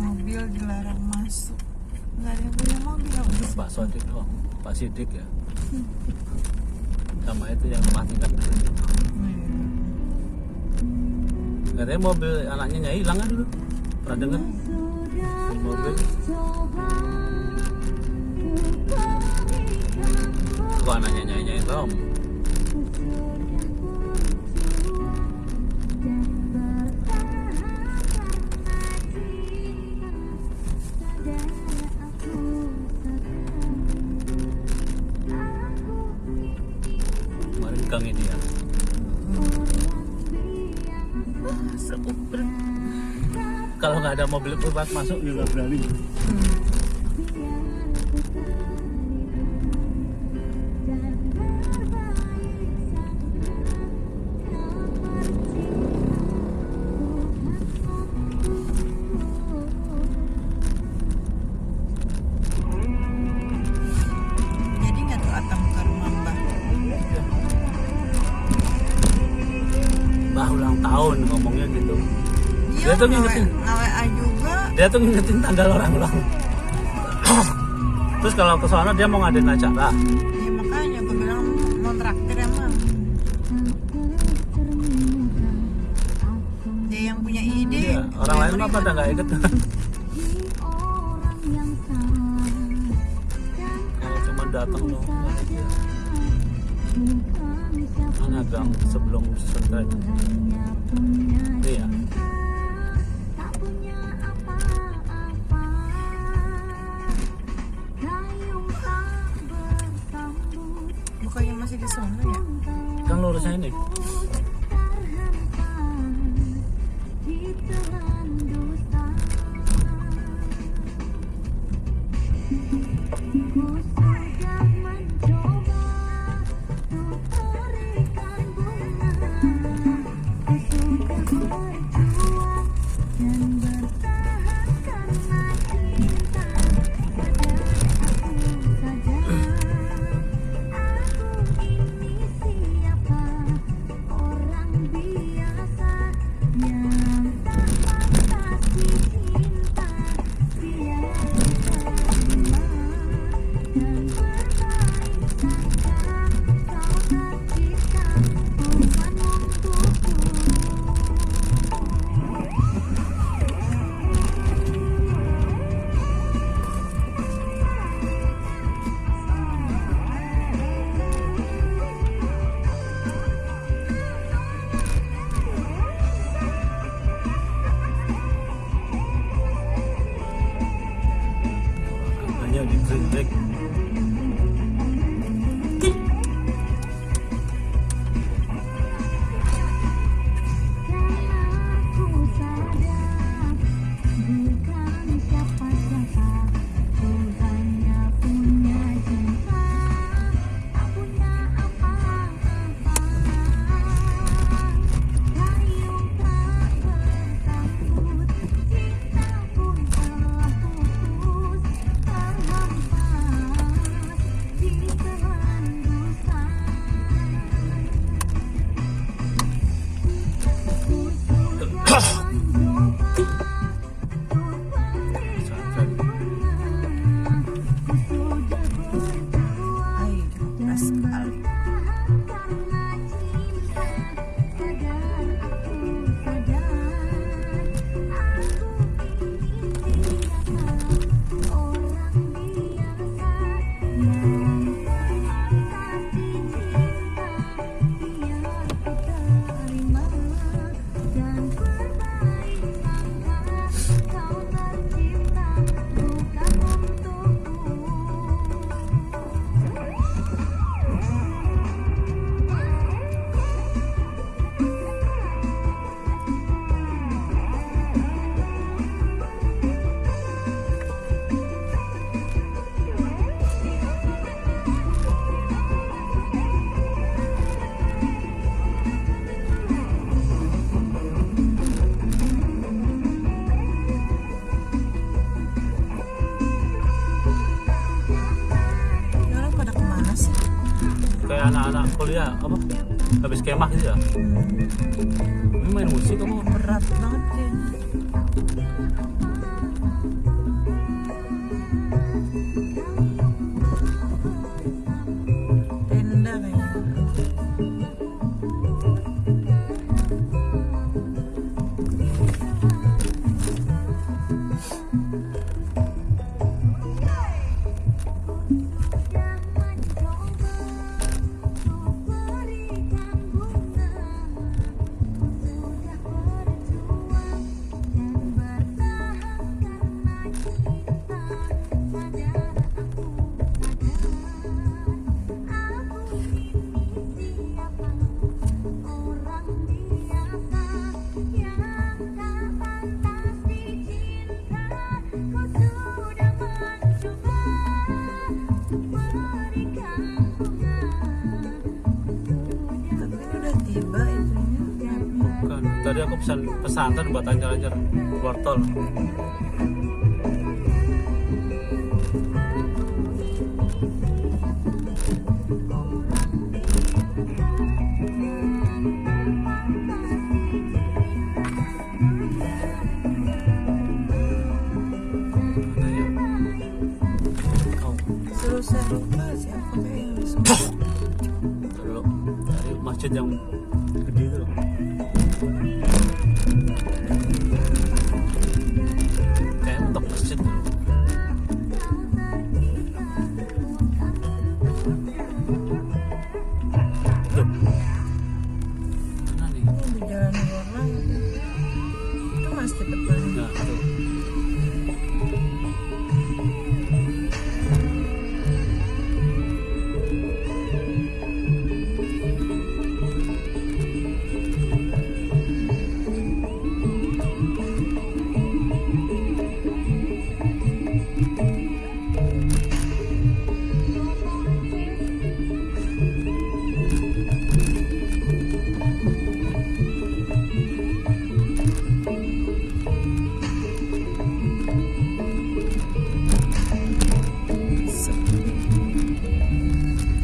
Mobil dilarang masuk. Nggak ada yang punya mobil. Pak Sodik doang, Pak Sidik ya. Sama itu yang rumah tingkat. Katanya mobil anaknya Nyai hilang kan dulu. Pernah dengar? Mobil. Kok anaknya Nyai Tom? Kemarin Kang ini ya. Kalau nggak ada mobil bebas masuk juga berani. Jadi nggak tuh Atam ke rumah Mbah? Mbah ulang tahun ngomongnya gitu. Iya, Dia tuh ngingetin. WA juga. Dia tuh ngingetin tanggal orang ulang. Terus kalau ke sana dia mau ngadain acara. Ya makanya gue bilang mau traktir emang. Dia yang punya ide. Iya, orang lain mah pada nggak ikut. Kalau cuma datang dong. Mana gang sebelum sunset. Iya. Bukannya masih di sana ya? Kan lurusnya ini. mobilnya di brake. Ay, keras sekali. Ini orang pada kemana sih? Kayak anak-anak kuliah apa? Habis kemah gitu ya. Ini main musik apa? Berat banget kayaknya. Tenda kayaknya. Tapi ini udah tiba itunya. Bukan. Tadi aku pesan pesantren buat anjar-anjar keluar tol. Mana ya? Oh, Seru-seru banget sih aku kayak yang bisa. dulu dari masjid yang gede itu loh. Kayak mentok masjid dulu. Tuh. Mana nih? Ini di jalan orang. Itu masih betul. Nah, tuh.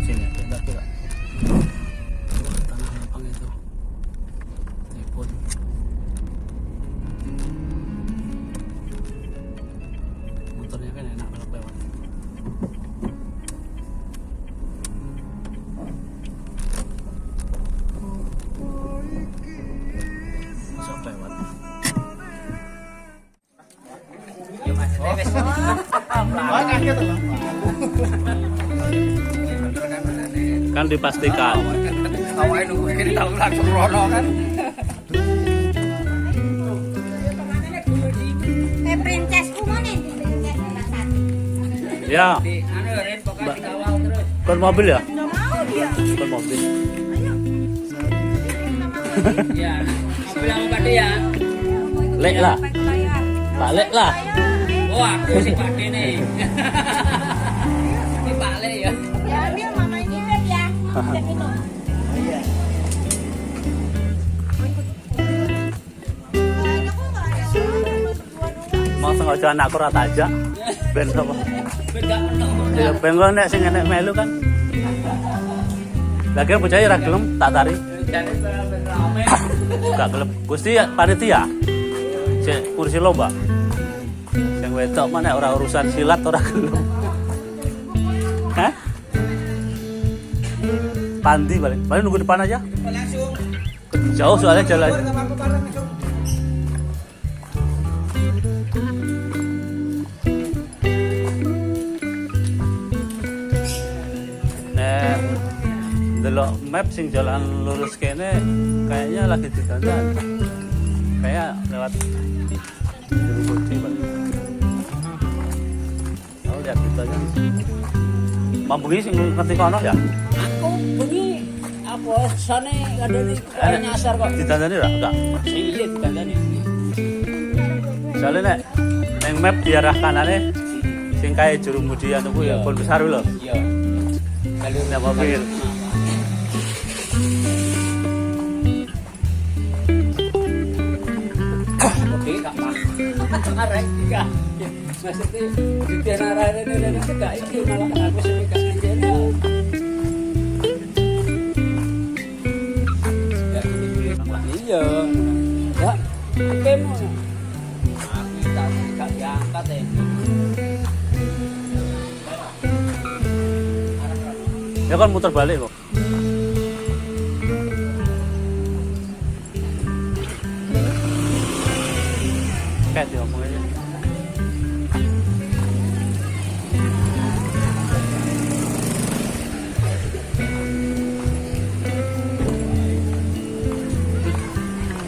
Sini ya, bentar tuh. Tanah lapang itu. Telepon. Motornya kan enak kalau lewat. Masuk lewat. Kan dipastikan. Awalnya nunggu ini tahu langsung rono kan. Princessku mana? Princess Ya, Di anu Ren pokoknya dikawal terus. kon mobil ya? Nggak mau dia. Kon mobil. Ayo. Ya, mobil yang Pak ya. Lek lah. Pak Lek lah. Oh, aku si Pak D nih. Ini Pak Le ya. Ya ambil mama ini Beb ya. Cek itu. Mau sengaja anakku rata aja. Ben apa? Beda menang. Ya ben kok nek sing enek melu kan. Lagi bocah ya ra gelem tak tarik. Jadi bener rame. Gak gelem. Gusti ya panitia. Cek kursi lomba. Yang wedok mana ora urusan silat ora gelem. Hah? Pandi paling. Paling nunggu depan aja. Langsung. Jauh soalnya jalan. Nek delok map sing jalan lurus kene kayaknya lagi didandan. Kayak lewat Budi paling. Oh lihat gitu aja. Mambengi sing ngerti kono ya? Aku bengi apa sane kadene nyasar kok. Ditandani ora? Enggak. Iya ditandani. Soalnya nek neng map di arah kanane sing kae Jurumudi anu ku ya pon besar lho. Iya. Kalau Nek mobil. Oke, Kak Pak. Arek iki. Maksudnya di daerah ini enggak iki malah aku sing gak ngene. Iya. Ya, oke mau. Aku tak diangkat ya. Ya kan muter balik kok. Kayak diomong aja.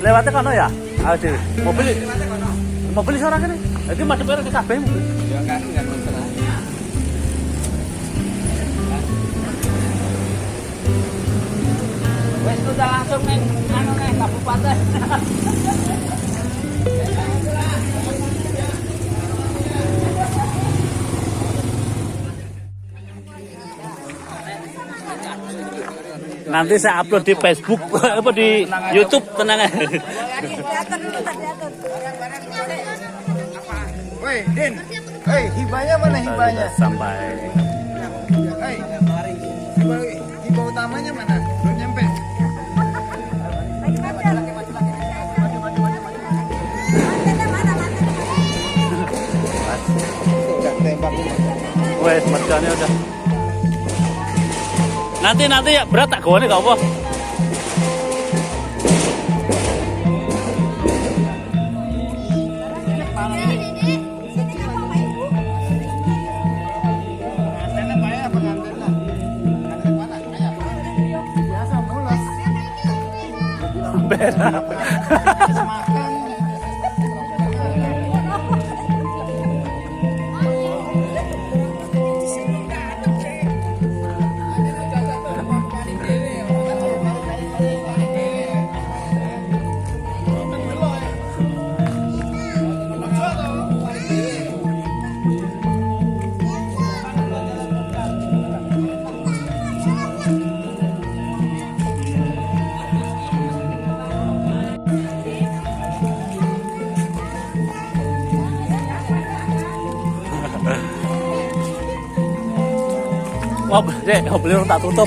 Lewatnya kono ya? Aduh, mobil iso ora kene. Iki madhep ora ke kabeh mobil. Ya kan enggak masalah. Wes udah langsung ning anu nih kabupaten. Nanti saya upload di Facebook apa di YouTube tenang aja. Woi, Din. Hei, hibahnya mana hibahnya? Sampai Hei, hibah utamanya mana? Belum nyampe. Udah tembak. wes mercanya udah. Nanti ya berat tak gawane gak apa. Beda. Wah, dek, beli tak tutup.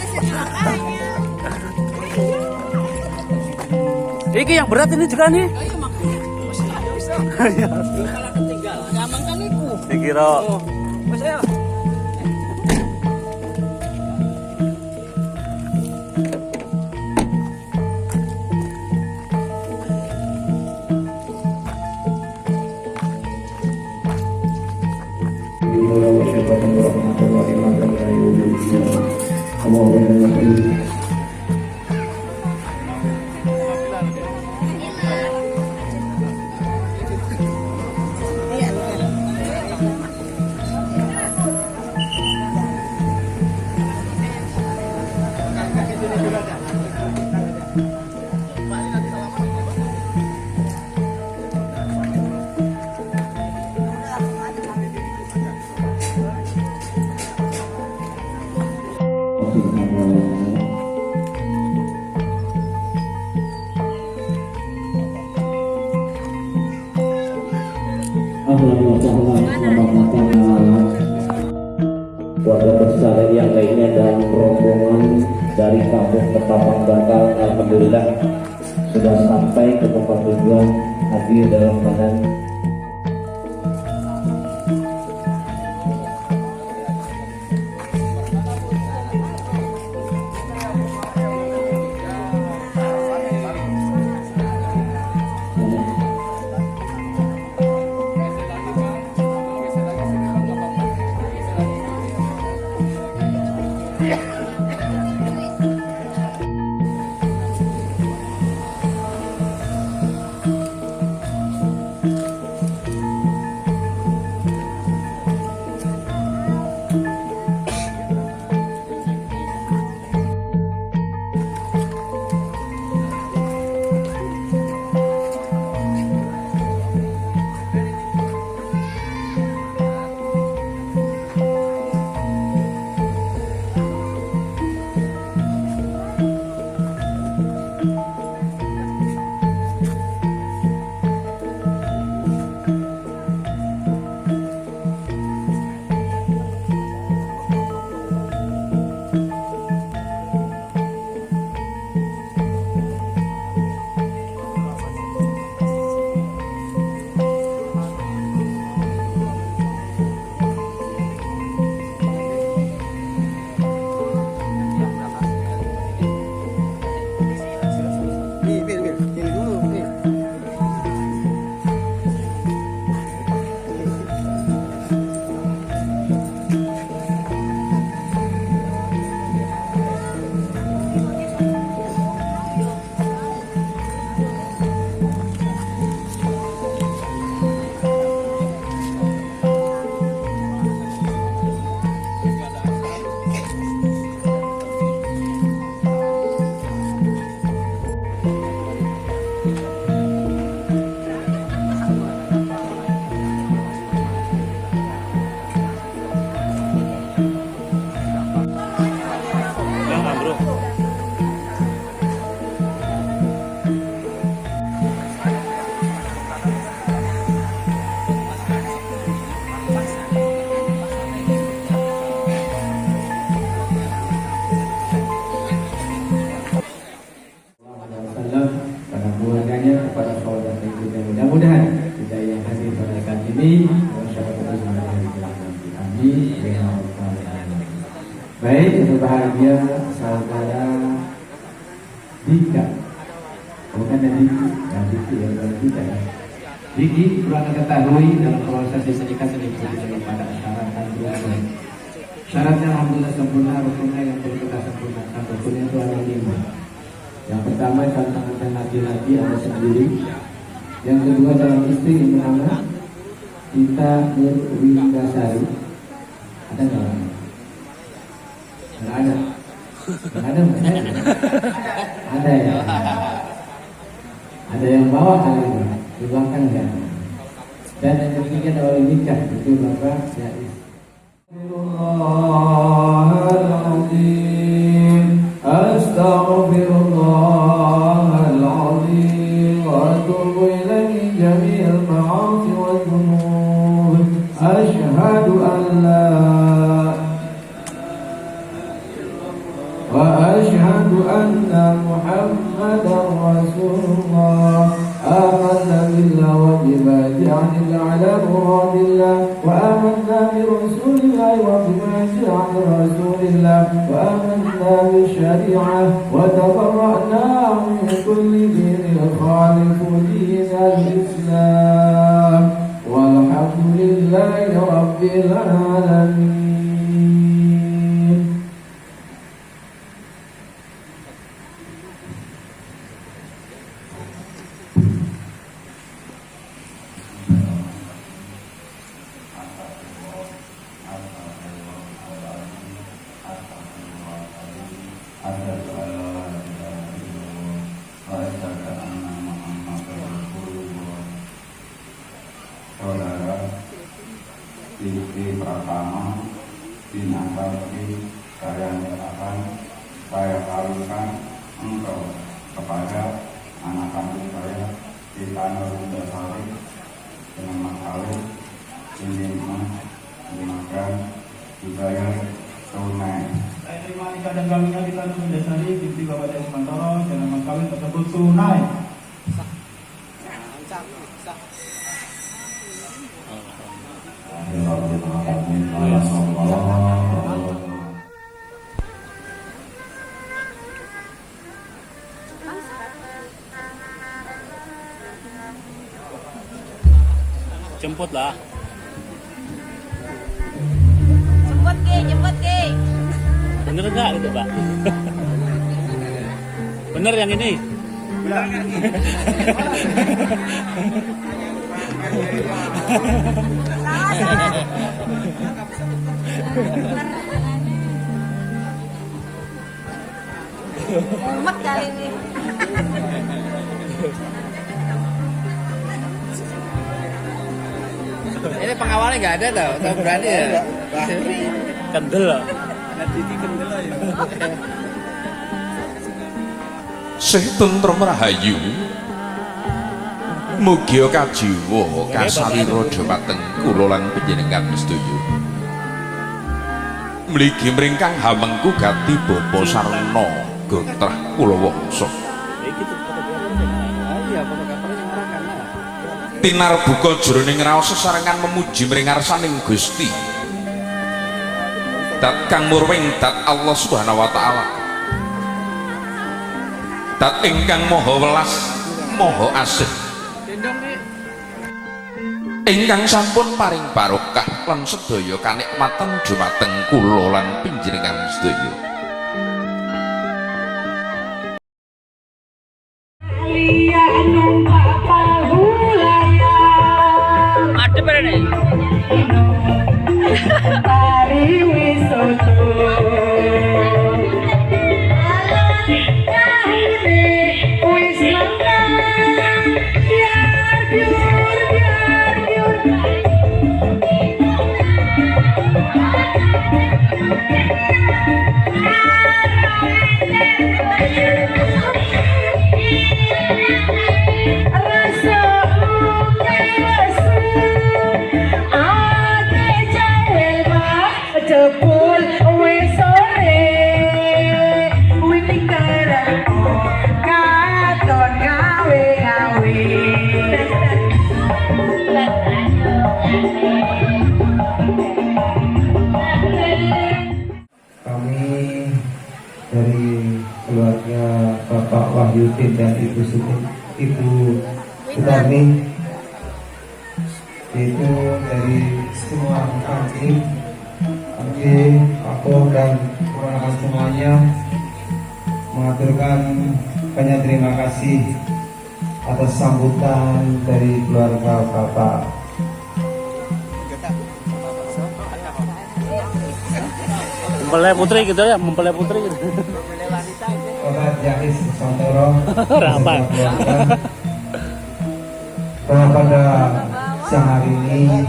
Iki yang berat ini juga nih. Ayo makanya. Bisa. Kalau ketinggalan, nyaman kan iku. Dikira Wes ayo. wa sahlan, selamat datang keluarga besar yang lainnya dan rombongan dari kampung Ketapang Bangkal. Alhamdulillah sudah sampai ke tempat tujuan hadir dalam keadaan pada keluarganya, kepada saudara berikutnya. Mudah-mudahan kita yang hadir pada saat ini masyarakat semuanya di dalam nanti. Amin. Baik, yang berbahagia saudara Dika, bukan Diki, yang Diki yang Dika ya. Diki perlu ketahui dalam proses pernikahan diikuti pada syarat dan rukun. Syaratnya alhamdulillah sempurna, rukunnya yang perlu kita sempurnakan. Rukunnya itu ada 5. Yang pertama calon pengantin laki-laki ada sendiri. Yang kedua calon istri yang bernama Tita Nurwindasari. Ada nggak? Nggak ada. Nggak ada. Ada ya. Ada yang bawa kali ini. Di belakang ya. Dan yang ketiga adalah nikah itu bapak ya. Astaghfirullahaladzim wa atubu ilaihi jami'al ma'asi wa dhunub. Ashhadu an la wa ashhadu anna Muhammadar Rasulullah. آمنا بالله وبما جعل على مراد الله وآمنا برسول الله وبما جعل رسول الله وآمنا بالشريعة وتبرأنا من كل دين يخالف دين الإسلام والحمد لله رب العالمين. Saudara Diki Pratama Binasari, saya nyatakan saya kawinkan engkau kepada anak kandung saya Tita Nurwindasari dengan mas kawin Hidayat tunai. Saya terima nikah dan kawinnya kita mendasari binti Bapak Jaya Sumantoro dan mas kawin tersebut tunai. Jemput lah. Jemput ke. Bener nggak gitu Pak? Bener yang ini? Mumet kali ini. Ini pengawalnya nggak ada tau berani ya? Kendel lah. Sih tentrem rahayu mugia kajiwa kasawira dhumateng kula lan panjenengan sedaya mligi mringkang hamengku gati bapa sarana gotrah kula wangsa tinar buka jroning raos sesarengan memuji mring ngarsaning Gusti dat kang murwing dat Allah Subhanahu wa taala dat ingkang maha welas maha asih ingkang sampun paring barokah lan sedaya kanikmatan dhumateng kula lan panjenengan sedaya Ada berani? Kami dari keluarga Bapak Wahyudin dan Ibu Sudarni itu dari semua kami aku dan keponakan semuanya mengaturkan banyak terima kasih atas sambutan dari keluarga Bapak. Mempelai putri gitu ya, mempelai putri gitu. Bapak Jais Santoro. Rapat. Bahwa pada siang hari ini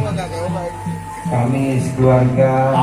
kami sekeluarga